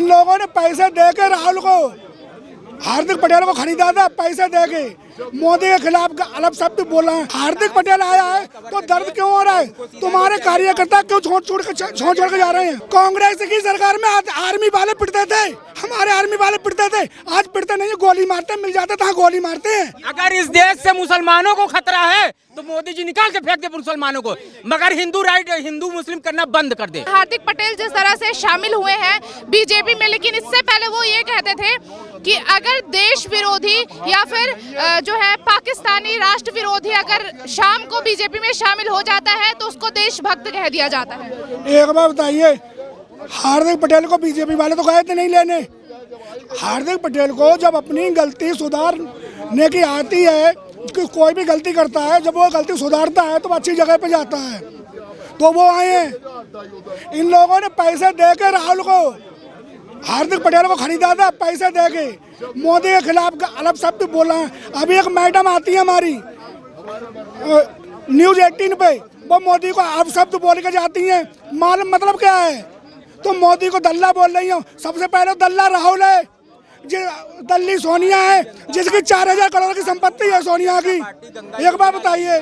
लोगों ने पैसे दे के राहुल को, हार्दिक पटेल को खरीदा था पैसे दे के। मोदी के खिलाफ अलग शब्द बोला है। हार्दिक पटेल आया है तो दर्द क्यों हो रहा है? तुम्हारे कार्यकर्ता क्यों छोड़ के जा रहे हैं? कांग्रेस की सरकार में आर्मी वाले पिटते थे, हमारे आर्मी वाले पिटते थे, आज पिटते नहीं, गोली मारते, मिल जाते तो गोली मारते हैं। अगर इस देश से मुसलमानों को खतरा है तो मोदी जी निकाल के फेंक दे मुसलमानों को, मगर हिंदू मुस्लिम करना बंद कर दे। हार्दिक पटेल जिस तरह से शामिल हुए हैं बीजेपी में, लेकिन इससे पहले वो ये कहते थे कि अगर देश विरोधी या फिर जो है पाकिस्तानी राष्ट्र विरोधी अगर शाम को बीजेपी में शामिल हो जाता है तो उसको देशभक्त कह दिया जाता है। एक बार बताइए, हार्दिक पटेल को बीजेपी वाले तो गए थे नहीं लेने। हार्दिक पटेल को जब अपनी गलती सुधारने की आती है, कि कोई भी गलती करता है, जब वो गलती सुधारता है तो अच्छी जगह पे जाता है, तो वो आए हैं। इन लोगों ने पैसे दे के राहुल को, हार्दिक पटेल को खरीदा था पैसे दे के। मोदी के खिलाफ अलग शब्द बोला है। अभी एक मैडम आती है हमारी न्यूज 18 पे, वो मोदी को आप शब्द बोल के जाती हैं, मालूम मतलब क्या है? तो मोदी को दल्ला बोल रही हो। सबसे पहले दल्ला राहुल है, दल्ली सोनिया है, जिसकी 4000 करोड़ की संपत्ति है सोनिया की। एक बार बताइए,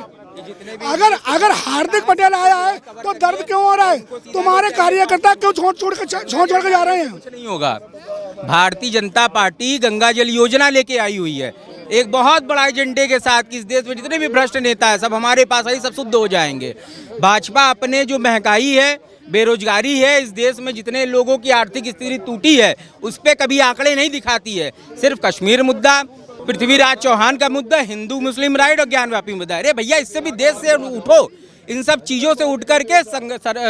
अगर हार्दिक पटेल आया है तो दर्द क्यों हो रहा है? तुम्हारे कार्यकर्ता क्यों छोड़ के जा रहे हैं? कुछ नहीं होगा। भारतीय जनता पार्टी गंगा जल योजना लेके आई हुई है, एक बहुत बड़ा एजेंडे के साथ कि इस देश में जितने भी भ्रष्ट नेता है सब हमारे पास आई, सब शुद्ध हो जाएंगे। भाजपा अपने जो महंगाई है, बेरोजगारी है, इस देश में जितने लोगों की आर्थिक स्थिति टूटी है, उस पर कभी आंकड़े नहीं दिखाती है। सिर्फ कश्मीर मुद्दा, पृथ्वीराज चौहान का मुद्दा, हिंदू मुस्लिम राइट और ज्ञानव्यापी मुद्दा। अरे भैया, इससे भी देश से उठो। इन सब चीज़ों से उठ करके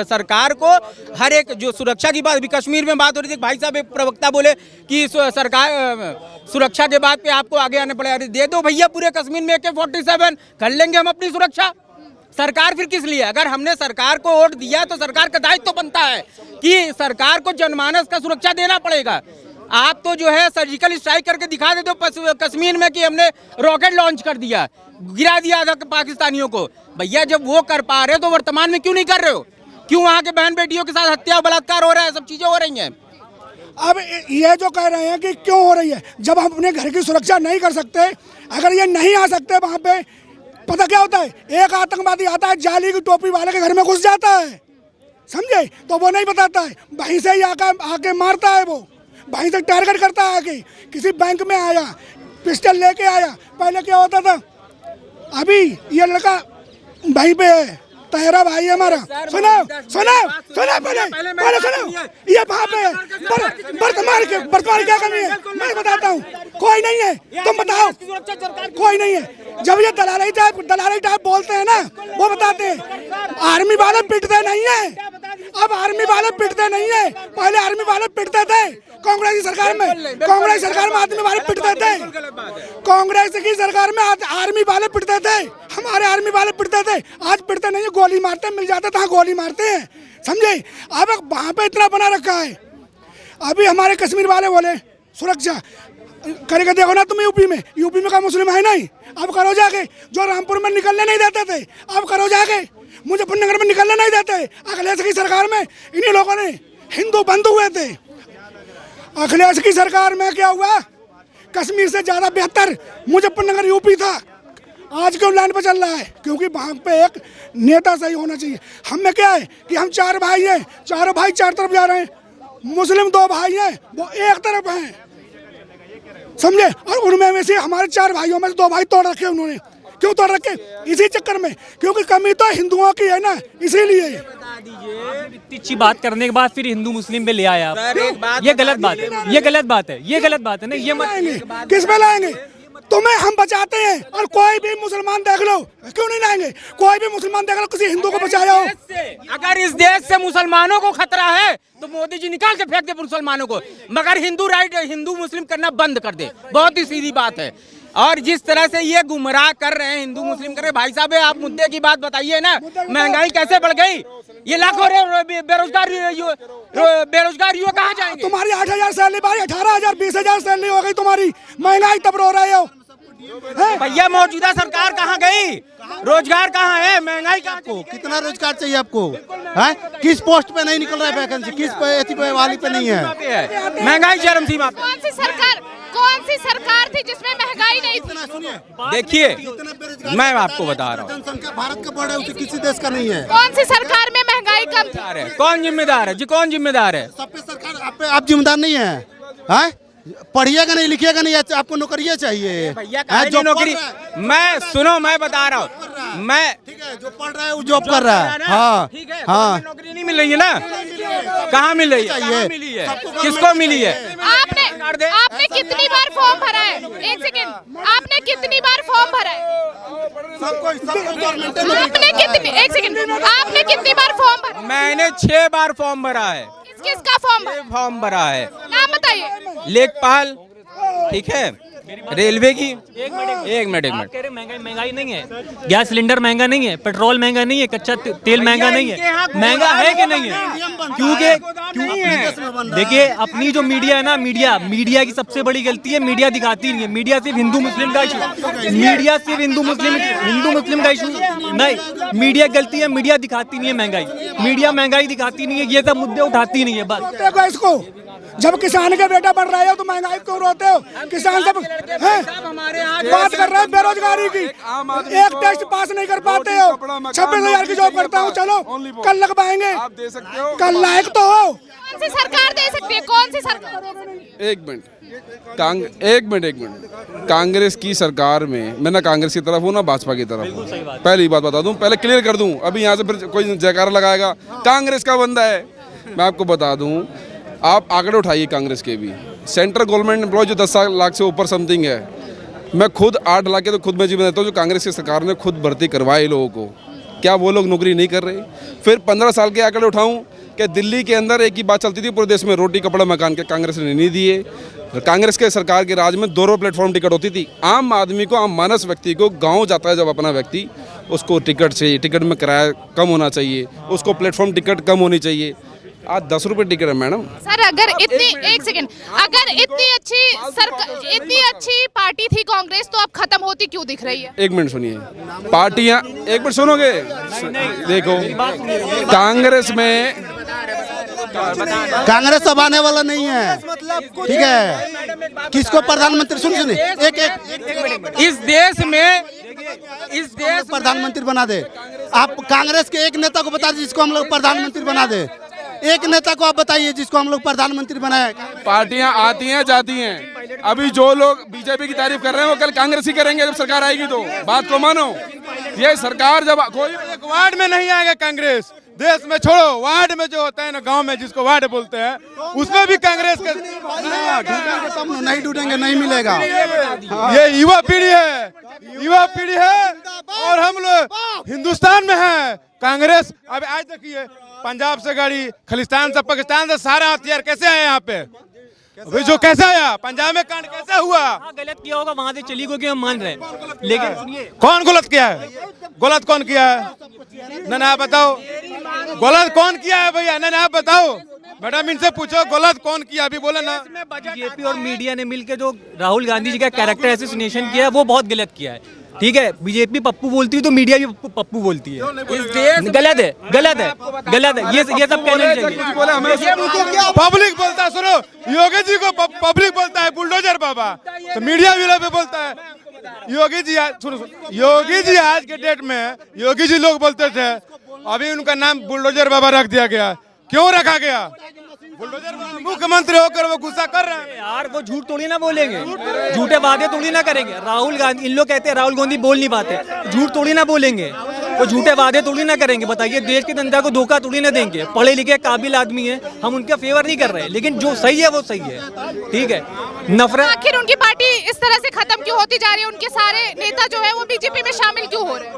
सरकार को हर एक जो सुरक्षा की बात, अभी कश्मीर में बात हो रही थी, भाई साहब एक प्रवक्ता बोले कि सरकार सुरक्षा के बात पे आपको आगे आने पड़ेगा। अरे दे दो भैया पूरे कश्मीर में AK-47, कर लेंगे हम अपनी सुरक्षा। सरकार फिर किस लिए? अगर हमने सरकार को वोट दिया तो सरकार का दायित्व तो बनता है कि सरकार को जनमानस का सुरक्षा देना पड़ेगा। आप तो जो है सर्जिकल स्ट्राइक करके दिखा देते हो कश्मीर में कि हमने रॉकेट लॉन्च कर दिया, गिरा दिया था पाकिस्तानियों को। भैया जब वो कर पा रहे हो तो वर्तमान में क्यों नहीं कर रहे हो? क्यों वहाँ के बहन बेटियों के साथ हत्या बलात्कार हो रहा है, सब चीजें हो रही हैं? अब ये जो कह रहे हैं कि क्यों हो रही है, जब हम अपने घर की सुरक्षा नहीं कर सकते, अगर ये नहीं आ सकते वहाँ पे, पता क्या होता है? एक आतंकवादी आता है, जाली की टोपी वाले के घर में घुस जाता है, समझे? तो वो नहीं बताता है, वहीं से ही आके मारता है, वो वहीं से टारगेट करता है। आके किसी बैंक में आया, पिस्टल लेके आया। पहले क्या होता था? अभी ये लड़का वहीं पे है, तेरा भाई है हमारा। सुनो पहले सुनो, ये वहाँ पे है, वर्तमान क्या कमी है मैं बताता हूँ। कोई नहीं है, तुम बताओ। कोई नहीं है। जब ये दलाली टाइप बोलते हैं ना, वो बताते हैं आर्मी वाले पिटते नहीं है। अब आर्मी वाले पिटते नहीं है, पहले आर्मी वाले पिटते थे। कांग्रेस सरकार में आर्मी वाले पिटते थे। कांग्रेस की सरकार में आर्मी वाले पिटते थे, हमारे आर्मी वाले पिटते थे, आज पिटते नहीं, गोली मारते, मिल जाते तो गोली मारते हैं, समझे? अब वहाँ पे इतना बना रखा है। अभी हमारे कश्मीर वाले बोले सुरक्षा करके देखो ना तुम। यूपी में का मुस्लिम है नहीं, अब करो जाके। जो रामपुर में निकलने नहीं देते थे, अब करो जाके। मुजफ्फरनगर में निकलने नहीं देते। अखिलेश की सरकार में इन्हीं लोगों ने हिंदू बंद हुए थे। अखिलेश की सरकार में क्या हुआ? कश्मीर से ज्यादा बेहतर मुजफ्फरनगर यूपी था। आज क्यों लाइन पर चल रहा है? क्योंकि वहाँ पे एक नेता सही होना चाहिए। हम में क्या है कि हम 4 भाई हैं, चारों भाई 4 तरफ जा रहे हैं। मुस्लिम 2 भाई हैं, वो एक तरफ हैं, समझे? और उनमें से हमारे 4 भाइयों में से 2 भाई तोड़ रखे उन्होंने। क्यों तोड़ रखे? इसी चक्कर में, क्योंकि कमी तो हिंदुओं की है ना, इसीलिए। इतनी अच्छी बात करने के बाद फिर हिंदू मुस्लिम पे ले आया आप। ये गलत बात है, ये गलत बात है, ये गलत बात है ना। ये मत किस पे लाएंगे? तुम्हें हम बचाते हैं, और कोई भी मुसलमान देख लो, क्यों नहीं लाएंगे? कोई भी मुसलमान देख लो, किसी हिंदू को बचाया हो। अगर इस देश से मुसलमानों को खतरा है तो मोदी जी निकाल के फेंक दे मुसलमानों को, मगर हिंदू मुस्लिम करना बंद कर दे। बहुत ही सीधी बात है। और जिस तरह से ये गुमराह कर रहे हैं, हिंदू मुस्लिम कर रहे हैं, भाई साहब आप मुद्दे की बात बताइए ना। महंगाई कैसे बढ़ गई? ये लाखों बेरोजगार युवा कहाँ जाएंगे? तुम्हारी 8,000 सैलरी, 18,000 20,000 सैलरी हो गई तुम्हारी, महंगाई तब रो रहे हो। भैया मौजूदा सरकार कहाँ गई? रोजगार कहाँ है? महंगाई कहाँ आपको कितना रोजगार चाहिए आपको? है किस पोस्ट पे नहीं निकल रहा है वैकेंसी? किस पे वाली पे नहीं है? महंगाई चरम सीमा पे। कौन सी सरकार थी जिसमें महंगाई नहीं थी? देखिए मैं आपको बता रहा हूँ, जनसंख्या भारत का बढ़ है, उसे किसी देश का नहीं है। कौन सी सरकार में महंगाई कम थी? कौन जिम्मेदार है जी? कौन जिम्मेदार है? सब पे सरकार आप जिम्मेदार नहीं है। हैं पढ़िएगा नहीं लिखिएगा नहीं, आपको नौकरियाँ चाहिए। भैया जो नौकरी, मैं सुनो मैं बता रहा हूँ, मैं ठीक है जो पढ़ रहा है वो जॉब कर रहा है। हाँ ठीक है, हाँ नौकरी नहीं मिल रही है ना? कहाँ मिल रही है? कहाँ मिली है? किसको मिली है? आपने कितनी बार फॉर्म भरा है? एक सेकंड, आपने कितनी बार फॉर्म भरा है? एक सेकंड, आपने कितनी बार फॉर्म भरा? मैंने 6 बार फॉर्म भरा है। किसका फॉर्म भरा है? नाम बताइए। लेखपाल, ठीक है, रेलवे की। एक मिनट आप कह रहे महंगाई नहीं है, गैस सिलेंडर महंगा नहीं है, पेट्रोल महंगा नहीं है, कच्चा तेल महंगा नहीं है। महंगा है कि नहीं है? क्योंकि देखिए अपनी जो मीडिया है ना, मीडिया की सबसे बड़ी गलती है, मीडिया दिखाती नहीं है। मीडिया सिर्फ हिंदू मुस्लिम का इशू, मीडिया सिर्फ हिंदू मुस्लिम का इशू नहीं, मीडिया गलती है, मीडिया दिखाती नहीं है महंगाई, मीडिया महंगाई दिखाती नहीं है, ये सब मुद्दे उठाती नहीं है। बस देखो इसको, जब किसान का बेटा बढ़ रहा है तो महंगाई क्यों रोते हो? किसान सब हैं बात कर रहे हैं बेरोजगारी की, एक टेस्ट पास नहीं कर पाते हो। 26,000 की जॉब करता हूँ, चलो कल लग पाएंगे, कल लायक तो हो। कौन सी सरकार दे सकती है? कौन सी सरकार? एक मिनट कांग्रेस की सरकार में, मैं ना कांग्रेस की तरफ हूँ ना भाजपा की तरफ हूँ। पहली बात बता दूं, पहले क्लियर कर दूं, अभी यहाँ से फिर कोई जयकारा लगाएगा कांग्रेस का बंदा है। मैं आपको बता दूं, आप आंकड़े उठाइए कांग्रेस के भी, सेंट्रल गवर्नमेंट एम्प्लॉय जो 10 लाख से ऊपर समथिंग है, मैं खुद 8 लाख के तो खुद मैं जी बताता हूँ, जो कांग्रेस की सरकार ने खुद भर्ती करवाए लोगों को, क्या वो लोग नौकरी नहीं कर रहे? फिर 15 साल के आंकड़े उठाऊं कि दिल्ली के अंदर एक ही बात चलती थी पूरे देश में, रोटी कपड़ा मकान के कांग्रेस ने नहीं दिए। कांग्रेस के सरकार के राज में 2 प्लेटफॉर्म टिकट होती थी। आम आदमी को, आम मानस व्यक्ति को, गांव जाता है जब अपना व्यक्ति, उसको टिकट चाहिए, टिकट में किराया कम होना चाहिए, उसको प्लेटफॉर्म टिकट कम होनी चाहिए। आज 10 रुपये टिकट है मैडम। सर अगर एक सेकंड, अगर इतनी अच्छी पार्टी थी कांग्रेस, तो अब खत्म होती क्यों दिख रही है? एक मिनट सुनिए, पार्टियां, एक मिनट सुनोगे? देखो कांग्रेस अब आने वाला नहीं है, ठीक है? किसको प्रधानमंत्री, सुनिए इस देश में प्रधानमंत्री बना दे। आप कांग्रेस के एक नेता को बता दीजिए जिसको हम लोग प्रधानमंत्री बना दे। एक नेता को आप बताइए जिसको हम लोग प्रधानमंत्री बनाए। पार्टियां आती हैं जाती हैं, अभी जो लोग बीजेपी की तारीफ कर रहे हैं वो कल कांग्रेस ही करेंगे जब सरकार आएगी। तो बात को मानो, ये सरकार जब कोई एक वार्ड में नहीं आएगा कांग्रेस, देश में छोड़ो, वार्ड में जो होता है ना, गांव में जिसको वार्ड बोलते हैं, उसमें भी कांग्रेस का नहीं ढूंढेंगे, नहीं मिलेगा। ये युवा पीढ़ी है और हम लोग हिंदुस्तान में है। कांग्रेस अब आज देखिए, पंजाब से गाड़ी, खालिस्तान से, पाकिस्तान से सारा हथियार कैसे आए यहाँ पे? अभी जो कैसे आया, पंजाब में कांड कैसे हुआ? गलत किया होगा, वहाँ से चली गई, हम मान रहे हैं, लेकिन कौन गलत किया है? गलत कौन किया है? ना आप बताओ, गलत कौन किया है भैया? ना आप बताओ, मैडम इनसे पूछो गलत कौन किया, अभी बोले ना। बीजेपी और मीडिया ने मिलकर जो राहुल गांधी जी का कैरेक्टर एसोसिएशन किया है, वो बहुत गलत किया है। ठीक है, बीजेपी पप्पू बोलती है तो मीडिया भी पप्पू बोलती है। गलत है, ये सब कहना चाहिए। पब्लिक बोलता है, सुनो, योगी जी को पब्लिक बोलता है बुलडोजर बाबा, तो मीडिया भी बोलता है योगी जी। सुनो, योगी जी आज के डेट में योगी जी लोग बोलते थे, अभी उनका नाम बुलडोजर बाबा रख दिया गया। क्यों रखा गया? बुलडोजर मुख्यमंत्री होकर वो गुस्सा कर रहे हैं यार, वो झूठ थोड़ी ना बोलेंगे, झूठे वादे थोड़ी ना करेंगे। राहुल गांधी, इन लोग कहते हैं राहुल गांधी बोल नहीं पाते, झूठ थोड़ी ना बोलेंगे, वो झूठे वादे थोड़ी ना करेंगे। बताइए, देश की जनता को धोखा थोड़ी ना देंगे। पढ़े लिखे काबिल आदमी है, हम उनका फेवर नहीं कर रहे, लेकिन जो सही है वो सही है। ठीक है, नफरत, आखिर उनकी पार्टी इस तरह से खत्म क्यों होती जा रही है? उनके सारे नेता जो है वो बीजेपी में शामिल क्यों हो रहे हैं?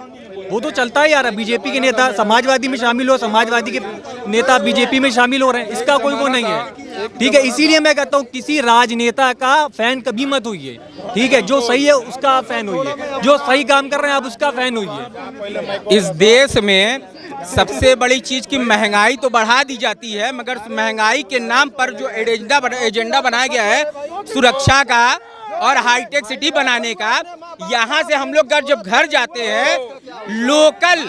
वो तो चलता है यार, बीजेपी के नेता समाजवादी में शामिल हो, समाजवादी के नेता बीजेपी में शामिल हो रहे हैं, इसका कोई वो नहीं है। ठीक है, इसीलिए मैं कहता हूँ किसी राजनेता का फैन कभी मत होइए। ठीक है, जो सही है उसका फैन होइए, जो सही काम कर रहे हैं आप उसका फैन होइए। इस देश में सबसे बड़ी चीज की महंगाई तो बढ़ा दी जाती है, मगर महंगाई के नाम पर जो एजेंडा बनाया गया है सुरक्षा का और हाईटेक सिटी बनाने का, यहाँ से हम लोग जब घर जाते हैं लोकल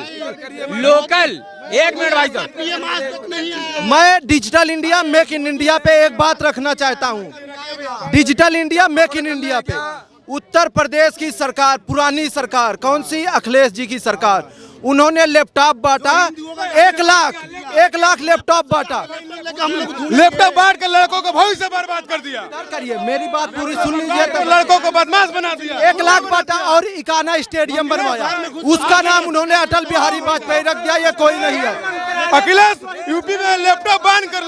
एक मिनट भाई साहब, मैं digital India make in India पे एक बात रखना चाहता हूँ। Digital India make in India पे उत्तर प्रदेश की सरकार, पुरानी सरकार, कौन सी, अखिलेश जी की सरकार, उन्होंने लैपटॉप बांटा, 1 लाख लैपटॉप बांटा। लैपटॉप बांट के लड़कों को भविष्य बर्बाद कर दिया। करिए, मेरी बात पूरी सुन लीजिए। तो लड़कों को बदमाश बना दिया। 1 लाख बांटा और इकाना स्टेडियम बनवाया, उसका नाम उन्होंने अटल बिहारी वाजपेयी रख दिया। ये कोई नहीं है। अखिलेश यूपी में लैपटॉप बांध कर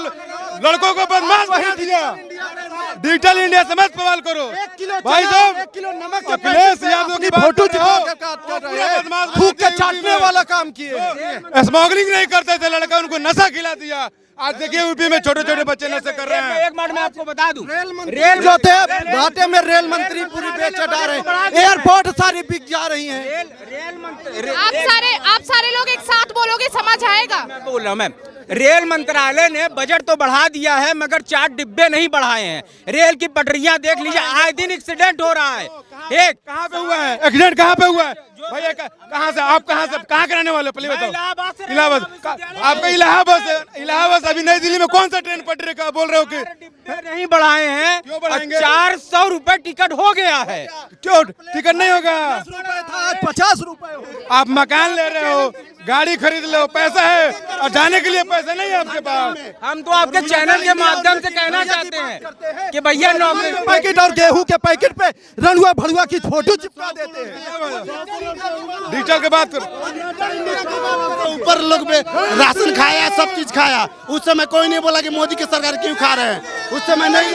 लड़कों को बदमाश बना दिया। डिजिटल इंडिया से मत सवाल करो भाई साहब। 1 किलो नमक के अखिलेश यादव की फोटो चिपका कर रहे हैं, थूक के चाटने वाला काम किए। स्मगलिंग नहीं करते थे लड़का, उनको नशा खिला दिया। आज देखिए यूपी में छोटे छोटे बच्चे नशे कर रहे हैं। एक मिनट में आपको बता दूं, रेल जो थे घाटे में, रेल मंत्री पूरी बेचे जा रहे हैं, एयरपोर्ट सारी बिक जा रही हैं। आप सारे लोग एक साथ बोलोगे समझ आएगा। मैं बोल रहा हूँ मैम, रेल मंत्रालय ने बजट तो बढ़ा दिया है मगर 4 डिब्बे नहीं बढ़ाए हैं। रेल की पटरियां देख लीजिए, आए दिन एक्सीडेंट हो रहा है। एक कहाँ पे हुआ है एक्सीडेंट? कहाँ पे हुआ है भैया? कहाँ से आप, कहाँ के रहने वाले हो? पहले बताओ। इलाहाबाद। आपका इलाहाबाद अभी नई दिल्ली में कौन सा ट्रेन पटरी का बोल रहे हो कि नहीं बढ़ाए हैं? क्यों बढ़ाएंगे? 400 रुपए टिकट हो गया है। क्यों टिकट नहीं होगा? 50 रुपए। आप मकान ले रहे हो, गाड़ी खरीद लो, पैसा है, और जाने के लिए पैसा नहीं है आपके पास। हम तो आपके चैनल के माध्यम से कहना चाहते हैं कि भैया नौकरी पैकेट और गेहूं के पैकेट पे रनुआ भड़ुआ की फोटो चिपका देते हैं। डिजिटल के बात करो। ऊपर लोग राशन खाया, सब चीज खाया, उस समय कोई नहीं बोला कि मोदी की सरकार क्यों खा रहे हैं। उस समय नहीं।